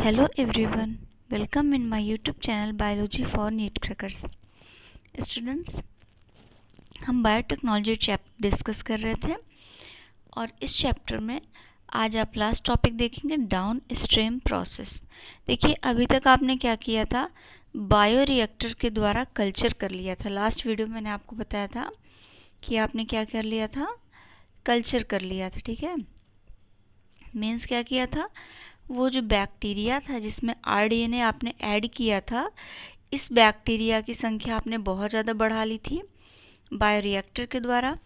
Hello everyone, welcome in my YouTube channel Biology for Neat Crackers. Students, हम biotechnology chapter discuss कर रहे थे और इस चैप्टर में आज आप लास्ट टॉपिक देखेंगे डाउन स्ट्रीम प्रोसेस। देखिए अभी तक आपने क्या किया था, बायोरिएक्टर के द्वारा कल्चर कर लिया था। लास्ट वीडियो में मैंने आपको बताया था कि आपने क्या कर लिया था, कल्चर कर लिया था। ठीक है, मीन्स क्या किया था, वो जो बैक्टीरिया था जिसमें आरडीएनए आपने ऐड किया था, इस बैक्टीरिया की संख्या आपने बहुत ज़्यादा बढ़ा ली थी बायोरिएक्टर के द्वारा,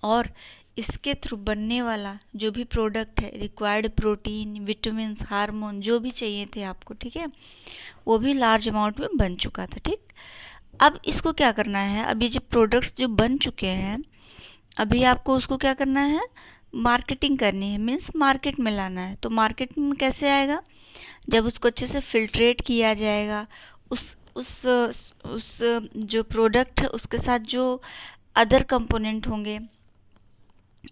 और इसके थ्रू बनने वाला जो भी प्रोडक्ट है, रिक्वायर्ड प्रोटीन, विटामिन्स, हार्मोन जो भी चाहिए थे आपको, ठीक है, वो भी लार्ज अमाउंट में बन चुका था। ठीक, अब इसको क्या करना है, अब ये जो प्रोडक्ट्स जो बन चुके हैं, अभी आपको उसको क्या करना है, मार्केटिंग करनी है, मीन्स मार्केट में लाना है। तो मार्केट में कैसे आएगा, जब उसको अच्छे से फिल्ट्रेट किया जाएगा, उस जो प्रोडक्ट है उसके साथ जो अदर कंपोनेंट होंगे,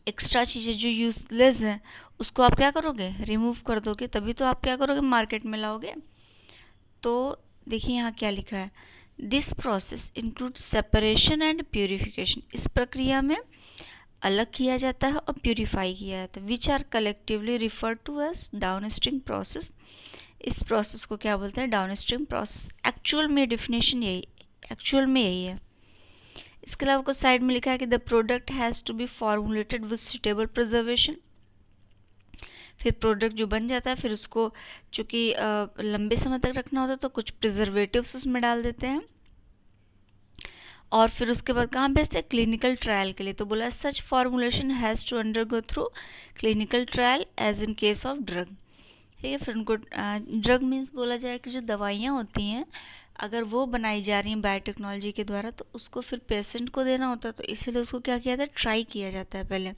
एक्स्ट्रा चीज़ें जो यूजलेस हैं, उसको आप क्या करोगे, रिमूव कर दोगे, तभी तो आप क्या करोगे, मार्केट में लाओगे। तो देखिए यहाँ क्या लिखा है, this process include separation and purification. इस प्रक्रिया में अलग किया जाता है और प्यूरिफाई किया जाता है, which are collectively referred to as downstream process. इस प्रोसेस को क्या बोलते हैं, डाउनस्ट्रीम प्रोसेस। एक्चुअल में डेफिनेशन यही, एक्चुअल में यही है। इसके अलावा कुछ साइड में लिखा है कि the product has to be formulated with suitable preservation. फिर प्रोडक्ट जो बन जाता है, फिर उसको चूँकि लंबे समय तक रखना होता है तो कुछ प्रिजर्वेटिव्स उसमें डाल देते हैं, और फिर उसके बाद कहाँ भेजते हैं, क्लिनिकल ट्रायल के लिए। तो बोला such formulation has to undergo through clinical trial as in case of drug. ठीक है, फिर उनको ड्रग मीन्स बोला जाए कि जो दवाइयाँ होती हैं, अगर वो बनाई जा रही हैं बायोटेक्नोलॉजी के द्वारा, तो उसको फिर पेशेंट को देना होता है, तो इसीलिए उसको क्या किया जाता है, ट्राई किया जाता है पहले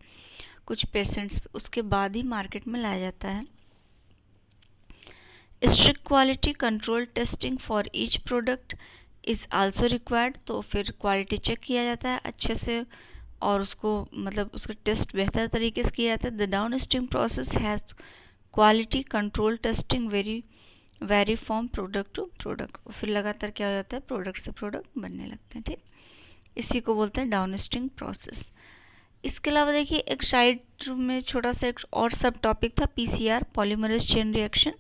कुछ पेशेंट्स, उसके बाद ही मार्केट में लाया जाता है। Strict quality control testing for each product is also required. तो फिर क्वालिटी चेक किया जाता है अच्छे से, और उसको मतलब उसका टेस्ट बेहतर तरीके से किया जाता है। The down stream process has quality control testing very from product to product. फिर लगातार क्या हो जाता है, प्रोडक्ट से प्रोडक्ट बनने लगते हैं। ठीक, इसी को बोलते हैं डाउन स्ट्रीम प्रोसेस। इसके अलावा देखिए एक साइड में छोटा सा एक और सब टॉपिक था, पीसीआर, पॉलीमरेज चेन रिएक्शन।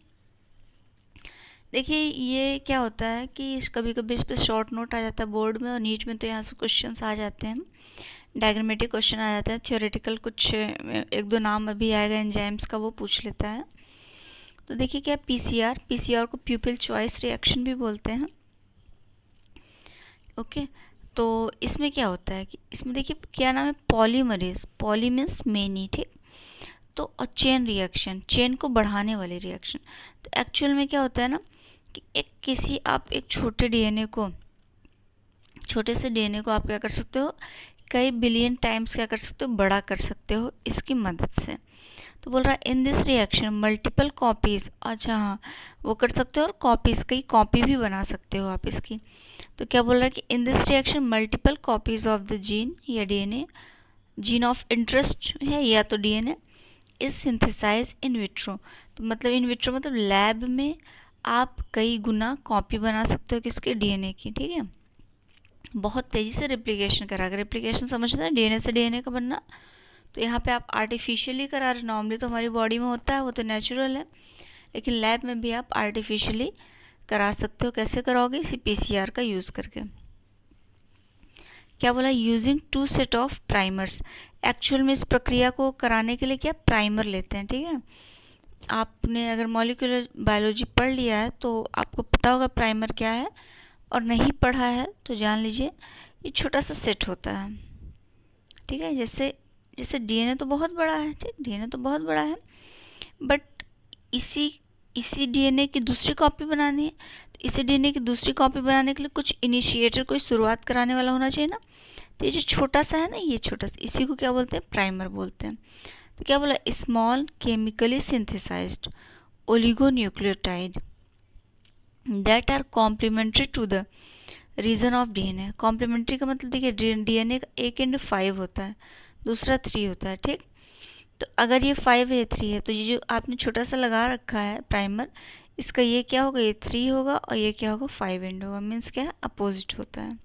देखिए ये क्या होता है कि कभी कभी इस पर शॉर्ट नोट आ जाता है बोर्ड में, और नीट में तो यहाँ से क्वेश्चंस आ जाते हैं, डायग्रामेटिक क्वेश्चन आ जाते हैं, थियोरेटिकल कुछ एक दो नाम अभी आएगा एंजाइम्स का, वो पूछ लेता है। तो देखिए क्या, पीसीआर, पीसीआर को प्यूपिल चॉइस रिएक्शन भी बोलते हैं। ओके, तो इसमें क्या होता है कि इसमें देखिए क्या नाम है, पॉलीमरेज, पॉली मीन्स मेनी, ठीक, तो और चेन रिएक्शन, चेन को बढ़ाने वाले रिएक्शन। तो एक्चुअल में क्या होता है ना कि आप एक छोटे से डीएनए को आप क्या कर सकते हो, कई बिलियन टाइम्स क्या कर सकते हो, बड़ा कर सकते हो इसकी मदद से। तो बोल रहा है इन दिस रिएक्शन मल्टीपल कॉपीज, अच्छा हाँ वो कर सकते हो, और कॉपीज, कई कॉपी भी बना सकते हो आप इसकी। तो क्या बोल रहा है कि in this reaction multiple copies of the gene या डीएनए, जीन ऑफ इंटरेस्ट है या तो DNA, is synthesize in vitro. तो मतलब इन विट्रो मतलब लैब में आप कई गुना कॉपी बना सकते हो किसके, डीएनए की। ठीक है, बहुत तेज़ी से रेप्लिकेशन करा, अगर रेप्लिकेशन समझते हैं डीएनए से डीएनए का बनना, तो यहाँ पे आप आर्टिफिशियली करा रहे, नॉर्मली तो हमारी बॉडी में होता है, वो तो नेचुरल है, लेकिन लैब में भी आप आर्टिफिशियली करा सकते हो। कैसे कराओगे, इसी पीसीआर का यूज़ करके। क्या बोला, using two set of primers. Actual में इस प्रक्रिया को कराने के लिए क्या प्राइमर लेते हैं। ठीक है, आपने अगर मॉलिक्यूलर बायोलॉजी पढ़ लिया है तो आपको पता होगा प्राइमर क्या है, और नहीं पढ़ा है तो जान लीजिए ये छोटा सा सेट होता है। ठीक है, जैसे जैसे डीएनए तो बहुत बड़ा है, ठीक, डीएनए तो बहुत बड़ा है, बट इसी इसी डीएनए की दूसरी कॉपी बनानी है, तो इसी डीएनए की दूसरी कॉपी बनाने के लिए कुछ इनिशिएटर, कोई शुरुआत कराने वाला होना चाहिए ना। तो ये जो छोटा सा है ना, ये छोटा सा, इसी को क्या बोलते हैं, प्राइमर बोलते हैं। तो क्या बोला, small chemically synthesized oligonucleotide that are complementary to the region of DNA. Complementary का मतलब देखिए डीएनए का 1 and 5 होता है, दूसरा 3 होता है। ठीक, तो अगर ये 5A3 है तो ये जो आपने छोटा सा लगा रखा है प्राइमर, इसका ये क्या होगा, ये 3 होगा और ये क्या होगा, 5 एंड होगा। मीन्स क्या है, अपोजिट होता है,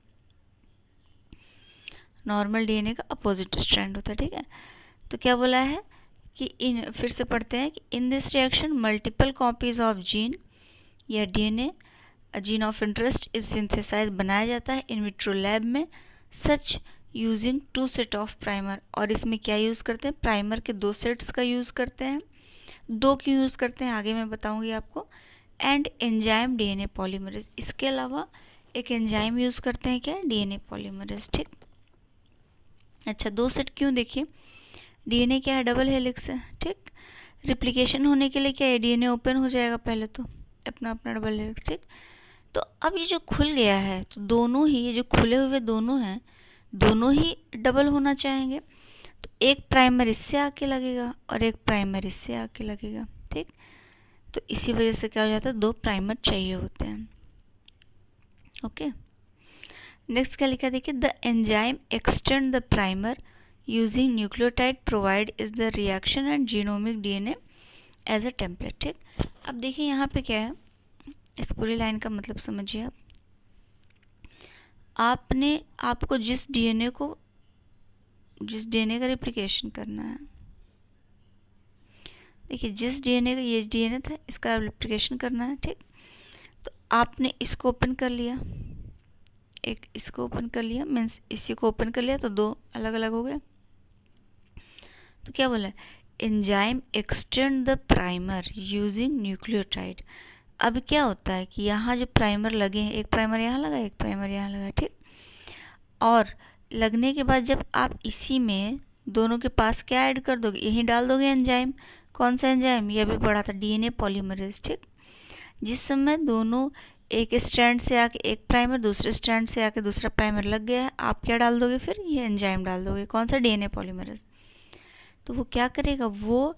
नॉर्मल डीएनए का अपोजिट स्ट्रैंड होता है। ठीक है, तो क्या बोला है कि इन, फिर से पढ़ते हैं कि in this reaction multiple copies of gene या DNA gene of interest is synthesise, बनाया जाता है इन विट्रो लैब में, such using 2 set of primer. और इसमें क्या यूज़ करते हैं, प्राइमर के 2 सेट्स का यूज़ करते हैं। 2 क्यों यूज़ करते हैं आगे मैं बताऊंगी आपको। एंड एंजाइम डीएनए पॉलीमरेज, इसके अलावा एक एंजाइम यूज़ करते हैं, क्या, डीएनए पॉलीमरेज। ठीक, अच्छा 2 सेट क्यों, देखिए डीएनए क्या है, डबल हेलिक्स है। ठीक, रिप्लिकेशन होने के लिए क्या है, डीएनए ओपन हो जाएगा पहले तो, अपना अपना डबल हेलिक्स। ठीक, तो अब ये जो खुल गया है तो दोनों ही, ये जो खुले हुए दोनों हैं, दोनों ही डबल होना चाहेंगे। तो एक प्राइमर इससे आके लगेगा और एक प्राइमर इससे आके लगेगा। ठीक, तो इसी वजह से क्या हो जाता है, 2 प्राइमर चाहिए होते हैं। ओके, नेक्स्ट क्या लिखा, देखिए the enzyme extend the primer using nucleotide provide is the reaction and genomic DNA as a template. ठीक, अब देखिए यहाँ पे क्या है, इस पूरी लाइन का मतलब समझिए आप। आपको जिस डीएनए का रेप्लिकेशन करना है, देखिए जिस डीएनए का, ये डीएनए था, इसका रेप्लिकेशन करना है। ठीक, तो आपने इसको ओपन कर लिया, एक इसको ओपन कर लिया, मीन्स इसी को ओपन कर लिया, तो 2 अलग अलग हो गए। तो क्या बोला है, enzyme extend the primer using nucleotide. अब क्या होता है कि यहाँ जो प्राइमर लगे हैं, एक प्राइमर यहाँ लगा, एक प्राइमर यहाँ लगा। ठीक, और लगने के बाद जब आप इसी में दोनों के पास क्या ऐड कर दोगे, यहीं डाल दोगे एंजाइम। कौन सा एंजाइम, ये अभी पढ़ा था, डीएनए पॉलीमरेज। ठीक, जिस समय दोनों एक स्ट्रैंड से आके एक प्राइमर, दूसरे स्ट्रैंड से आके दूसरा प्राइमर लग गया है, आप क्या डाल दोगे, फिर ये एंजाइम डाल दोगे। कौन सा, डीएनए पॉलीमरेज। तो वो क्या करेगा, वो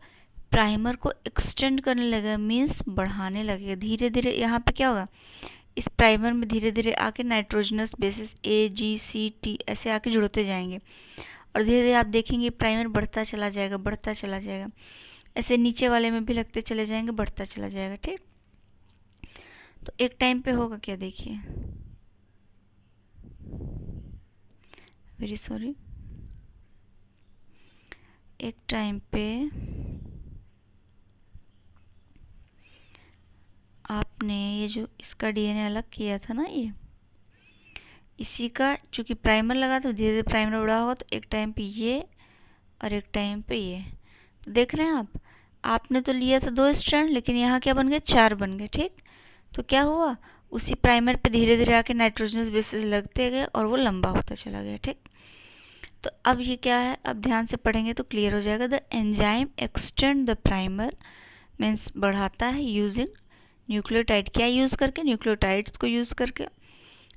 प्राइमर को एक्सटेंड करने लगेगा, मीन्स बढ़ाने लगेगा धीरे धीरे। यहाँ पे क्या होगा, इस प्राइमर में धीरे धीरे आके nitrogenous bases A G C T ऐसे आके जुड़ते जाएंगे और धीरे धीरे आप देखेंगे प्राइमर बढ़ता चला जाएगा, बढ़ता चला जाएगा। ऐसे नीचे वाले में भी लगते चले जाएंगे, बढ़ता चला जाएगा। ठीक, तो एक टाइम पे होगा क्या, देखिए, वेरी सॉरी, एक टाइम पे आपने ये जो इसका डीएनए अलग किया था ना, ये इसी का चूंकि प्राइमर लगा तो धीरे धीरे प्राइमर बड़ा होगा, तो एक टाइम पे ये और एक टाइम पे ये। तो देख रहे हैं आप, आपने तो लिया था 2 स्ट्रैंड, लेकिन यहाँ क्या बन गए, 4 बन गए। ठीक, तो क्या हुआ, उसी प्राइमर पे धीरे धीरे आके नाइट्रोजनस बेसिस लगते गए और वो लंबा होता चला गया। ठीक, तो अब ये क्या है, अब ध्यान से पढ़ेंगे तो क्लियर हो जाएगा। The enzyme extend the primer means बढ़ाता है यूजिंग न्यूक्लियोटाइड। क्या यूज़ करके, न्यूक्लियोटाइड्स को यूज़ करके।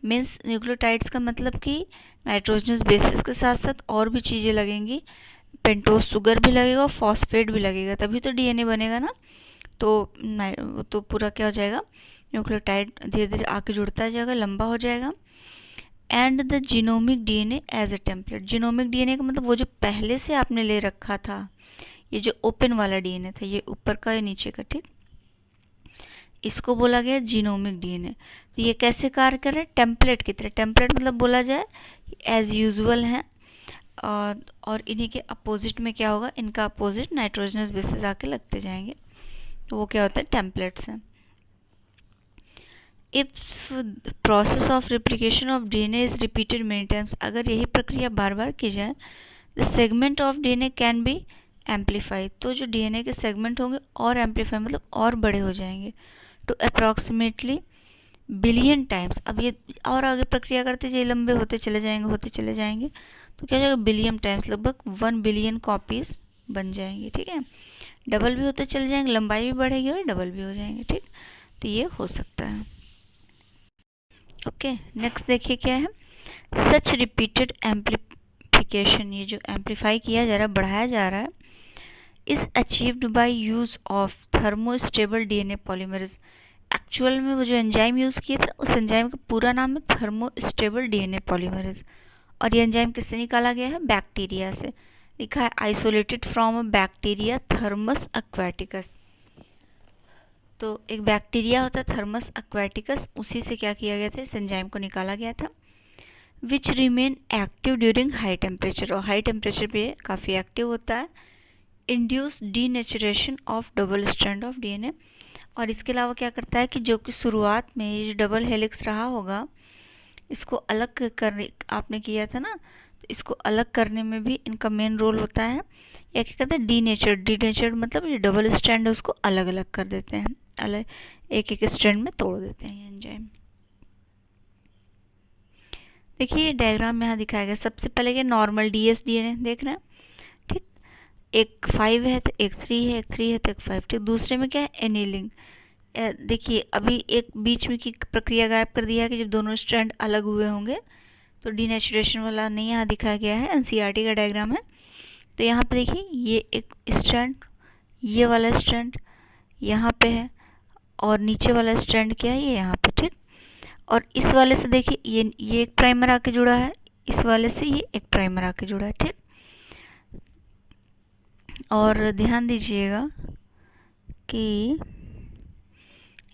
मीन्स न्यूक्लियोटाइड्स का मतलब कि नाइट्रोजनस बेसिस के साथ साथ और भी चीज़ें लगेंगी, पेंटोज शुगर भी लगेगा, फॉस्फेट भी लगेगा, तभी तो डीएनए बनेगा ना। तो पूरा क्या हो जाएगा, न्यूक्लियोटाइड धीरे धीरे आके जुड़ता जाएगा, लंबा हो जाएगा। And the genomic DNA as a template. Genomic DNA का मतलब वो जो पहले से आपने ले रखा था, ये जो ओपन वाला डीएनए था, ये ऊपर का या नीचे का। ठीक, इसको बोला गया जीनोमिक डीएनए। तो ये कैसे कार्य कर रहे हैं, टेम्पलेट की तरह। टेम्पलेट मतलब बोला जाए एज यूजुअल है, और इन्हीं के अपोजिट में क्या होगा, इनका अपोजिट नाइट्रोजनस बेसिस आके लगते जाएंगे, तो वो क्या होता है, टेम्पलेट्स हैं। If process of replication of DNA is repeated many times, अगर यही प्रक्रिया बार बार की जाए, the segment of DNA can be amplify, तो जो डीएनए के सेगमेंट होंगे और एम्पलीफाई मतलब और बड़े हो जाएंगे, टू अप्रॉक्सीमेटली बिलियन टाइम्स। अब ये और आगे प्रक्रिया करते जाइए, लंबे होते चले जाएंगे, होते चले जाएंगे, तो क्या हो जाएगा, बिलियन टाइम्स, लगभग 1 बिलियन कॉपीज बन जाएंगी। ठीक है, डबल भी होते चले जाएंगे, लंबाई भी बढ़ेगी और डबल भी हो जाएंगे। ठीक, तो ये हो सकता है। ओके, नेक्स्ट देखिए क्या है, सच रिपीटेड एम्पलीफिकेशन, ये जो एम्पलीफाई किया जा रहा है, बढ़ाया जा रहा है, is achieved by use of thermostable DNA polymerase. Actual में वो जो एंजाइम यूज़ किए थे, उस एंजाइम का पूरा नाम है थर्मोस्टेबल डीएनए पॉलीमरेज, और ये एंजाइम किससे निकाला गया है, बैक्टीरिया से। लिखा है isolated from a bacteria thermos aquaticus. तो एक बैक्टीरिया होता है थर्मस एक्वाटिकस, उसी से क्या किया गया था, इस एंजाइम को निकाला गया था। Which remain active during high temperature, और हाई टेम्परेचर पे काफ़ी एक्टिव होता है। Induce denaturation of double strand of DNA, और इसके अलावा क्या करता है कि जो कि शुरुआत में ये जो डबल हेलिक्स रहा होगा, इसको अलग करने आपने किया था ना, तो इसको अलग करने में भी इनका मेन रोल होता है। या क्या कहते हैं, डीनेचर्ड मतलब ये डबल स्ट्रैंड है उसको अलग अलग कर देते हैं, अलग एक एक स्ट्रैंड में तोड़ देते हैं ये एंजाइम। देखिए ये डायग्राम यहाँ दिखाया गया, सबसे पहले ये नॉर्मल डीएस डीएनए देख रहे हैं, ठीक। एक 5 है तो एक 3 है, एक 3 है तो एक 5, ठीक। दूसरे में क्या है, एनीलिंग। देखिए अभी एक बीच में की प्रक्रिया गायब कर दिया है कि जब दोनों स्ट्रैंड अलग हुए होंगे, तो डीनेचुरेशन वाला नहीं यहाँ दिखाया गया है, एनसीईआरटी का डायग्राम है। तो यहाँ पे देखिए ये एक स्ट्रैंड, ये वाला स्ट्रैंड यहाँ पे है, और नीचे वाला स्ट्रैंड क्या है, ये यहाँ पे, ठीक। और इस वाले से देखिए ये एक प्राइमर आके जुड़ा है, इस वाले से ये एक प्राइमर आके जुड़ा है, ठीक। और ध्यान दीजिएगा कि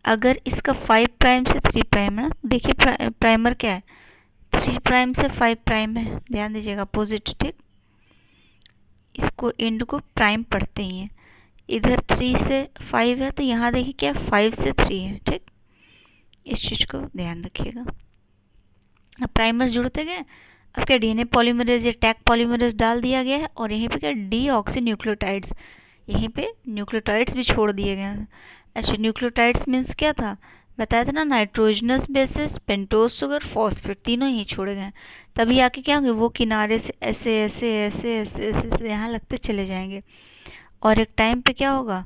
अगर इसका 5 प्राइम से 3 प्राइम है ना, देखिए प्राइमर क्या है, 3 प्राइम से 5 प्राइम है, ध्यान दीजिएगा अपोजिट, ठीक। इसको एंड को प्राइम पढ़ते ही हैं। इधर 3 से 5 है तो यहाँ देखिए क्या 5 से 3 है, ठीक। इस चीज़ को ध्यान रखिएगा। अब प्राइमर जुड़ते गए, अब क्या डीएनए पॉलीमरेज या टैग पॉलीमरेज डाल दिया गया है, और यहीं पे क्या डीऑक्सी न्यूक्लियोटाइड्स, यहीं पे न्यूक्लियोटाइड्स भी छोड़ दिए गए हैं। अच्छा न्यूक्लियोटाइड्स मीन्स क्या था, बताया था ना, nitrogenous bases, pentose sugar, phosphate, तीनों ही छोड़े गए। तभी आके क्या होंगे, वो किनारे से ऐसे ऐसे ऐसे ऐसे ऐसे, ऐसे यहाँ लगते चले जाएंगे, और एक टाइम पे क्या होगा,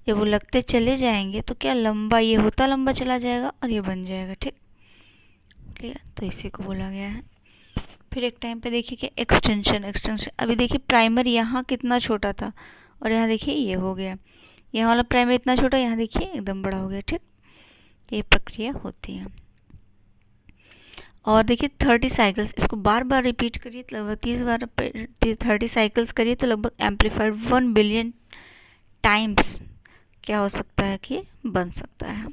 जब वो लगते चले जाएंगे तो क्या लंबा ये होता लंबा चला जाएगा और ये बन जाएगा, ठीक। क्लियर, तो इसी को बोला गया है। फिर एक टाइम पे देखिए कि एक्सटेंशन अभी देखिए प्राइमर यहाँ कितना छोटा था, और यहाँ देखिए ये हो गया, यहाँ वाला प्राइमर इतना छोटा, यहाँ देखिए एकदम बड़ा हो गया, ठीक। ये प्रक्रिया होती है। और देखिए 30 साइकिल्स, इसको बार बार रिपीट करिए, लगभग 30 बार 30 साइकिल्स करिए तो लगभग एम्पलीफाइड 1 बिलियन टाइम्स क्या हो सकता है कि बन सकता है,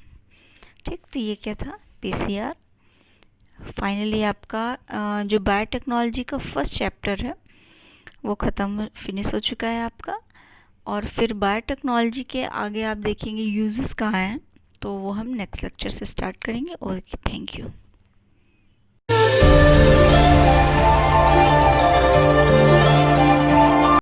ठीक। तो ये क्या था, पीसीआर। फाइनली आपका जो बायोटेक्नोलॉजी का फर्स्ट चैप्टर है वो ख़त्म फिनिश हो चुका है आपका। और फिर बायोटेक्नोलॉजी के आगे आप देखेंगे यूजेस कहाँ हैं, तो वो हम नेक्स्ट लेक्चर से स्टार्ट करेंगे। Okay, thank you.